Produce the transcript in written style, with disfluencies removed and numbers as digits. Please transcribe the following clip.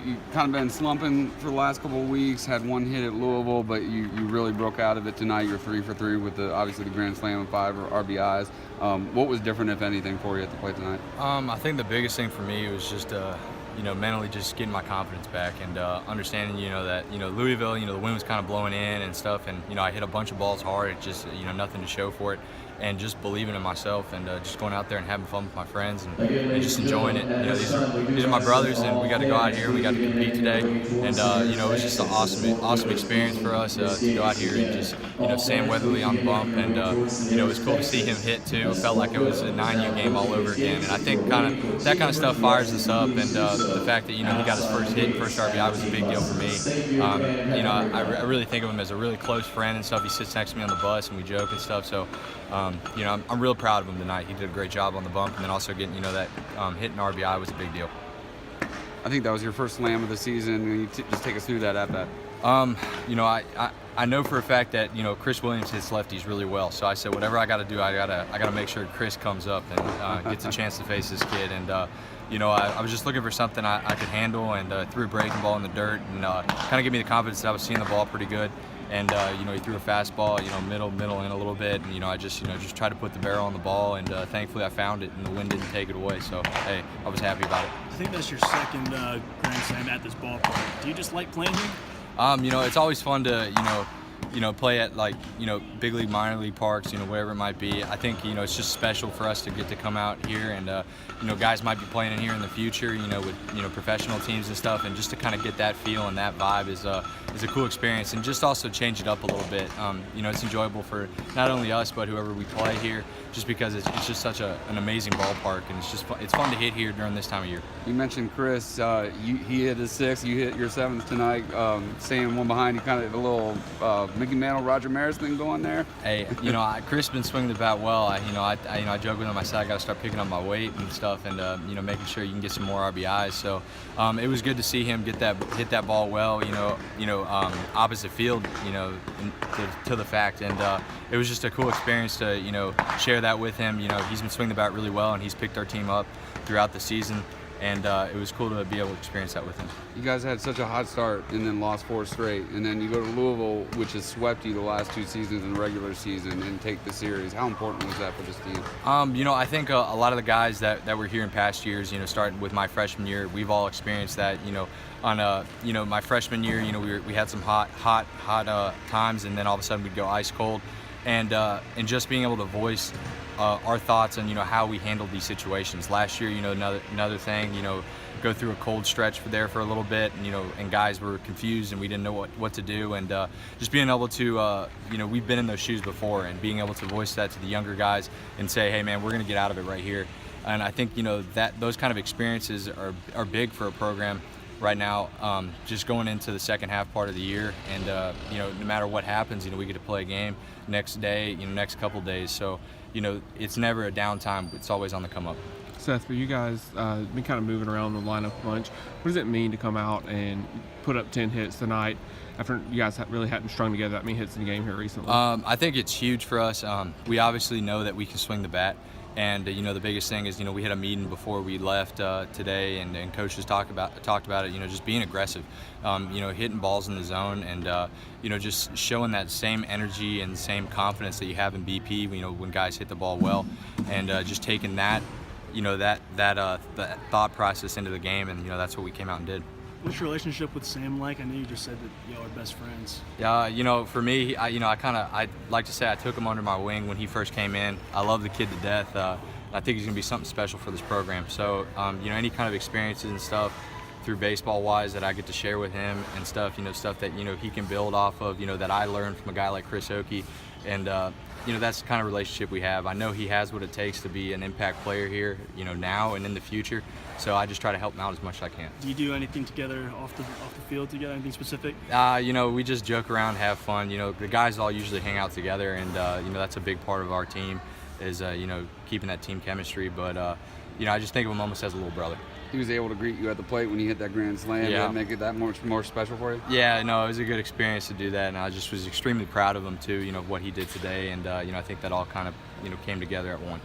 you kind of been slumping for the last couple of weeks, had one hit at Louisville, but you really broke out of it tonight. You're 3 for 3 with obviously the grand slam and 5 RBIs. What was different, if anything, for you at the plate tonight? I think the biggest thing for me was just mentally just getting my confidence back and understanding, that, Louisville, the wind was kind of blowing in and stuff. And, I hit a bunch of balls hard. It just, nothing to show for it. And just believing in myself and just going out there and having fun with my friends and just enjoying it. These are my brothers, and we got to go out here and we got to compete today. And, it was just an awesome experience for us to go out here and just, Sam Weatherly on the bump. And, it was cool to see him hit, too. It felt like it was a 9U game all over again. And I think that kind of stuff fires us up. And the fact that, he got his first hit, first RBI was a big deal for me. I really think of him as a really close friend and stuff. He sits next to me on the bus and we joke and stuff. So, I'm real proud of him tonight. He did a great job on the bump, and then also getting, that hit and RBI was a big deal. I think that was your first slam of the season. Can you just take us through that at bat? I know for a fact that Chris Williams hits lefties really well. So I said whatever I got to do, I gotta make sure Chris comes up and gets a chance to face this kid. And I was just looking for something I could handle, and threw a breaking ball in the dirt, and kind of gave me the confidence that I was seeing the ball pretty good. And he threw a fastball, middle in a little bit, and I just tried to put the barrel on the ball, and thankfully I found it, and the wind didn't take it away. So hey, I was happy about it. I think that's your second grand slam at this ballpark. Do you just like playing here? It's always fun to play at big league, minor league parks, wherever it might be. I think it's just special for us to get to come out here, and guys might be playing in here in the future, with professional teams and stuff, and just to kind of get that feel and that vibe is a cool experience, and just also change it up a little bit. It's enjoyable for not only us but whoever we play here, just because it's just such an amazing ballpark, and it's fun to hit here during this time of year. You mentioned Chris. He hit his 6th. You hit your 7th tonight. Staying one behind, you kind of a little Mickey Mantle, Roger Maris thing going there. Hey, Chris been swinging the bat well. I joke with him. I said I got to start picking up my weight and stuff, and making sure you can get some more RBIs. So it was good to see him hit that ball well. Opposite field. To the fact, and it was just a cool experience to share that with him. He's been swinging the bat really well, and he's picked our team up throughout the season. And it was cool to be able to experience that with him. You guys had such a hot start and then lost 4 straight. And then you go to Louisville, which has swept you the last 2 seasons in the regular season, and take the series. How important was that for this team? I think a lot of the guys that were here in past years, starting with my freshman year, we've all experienced that, on my freshman year, we had some hot times, and then all of a sudden we'd go ice cold. And just being able to voice our thoughts on how we handled these situations. Last year, another thing, go through a cold stretch for a little bit, and guys were confused and we didn't know what to do, and just being able to we've been in those shoes before, and being able to voice that to the younger guys and say, hey man, we're going to get out of it right here. And I think that those kind of experiences are big for a program right now, just going into the second half part of the year, and no matter what happens, we get to play a game next day, next couple days. So it's never a downtime. It's always on the come up. Seth, for you guys, been kind of moving around the lineup a bunch. What does it mean to come out and put up 10 hits tonight after you guys really hadn't strung together that many hits in the game here recently? I think it's huge for us. We obviously know that we can swing the bat. And the biggest thing is we had a meeting before we left today, and coaches talked about it. Just being aggressive, hitting balls in the zone, and just showing that same energy and same confidence that you have in BP. When guys hit the ball well, and just taking that that thought process into the game, and that's what we came out and did. What's your relationship with Sam like? I know you just said that y'all are best friends. Yeah, for me, I like to say I took him under my wing when he first came in. I love the kid to death. I think he's going to be something special for this program. So, any kind of experiences and stuff through baseball-wise that I get to share with him and stuff, stuff that, he can build off of, that I learned from a guy like Chris Oakey. And, that's the kind of relationship we have. I know he has what it takes to be an impact player here, now and in the future. So I just try to help him out as much as I can. Do you do anything together off the field together, anything specific? We just joke around, have fun. The guys all usually hang out together, and, that's a big part of our team is, keeping that team chemistry. But, I just think of him almost as a little brother. He was able to greet you at the plate when you hit that grand slam. Yeah. Did that make it that much more special for you? Yeah, it was a good experience to do that, and I just was extremely proud of him too, of what he did today, and I think that all kind of, came together at one.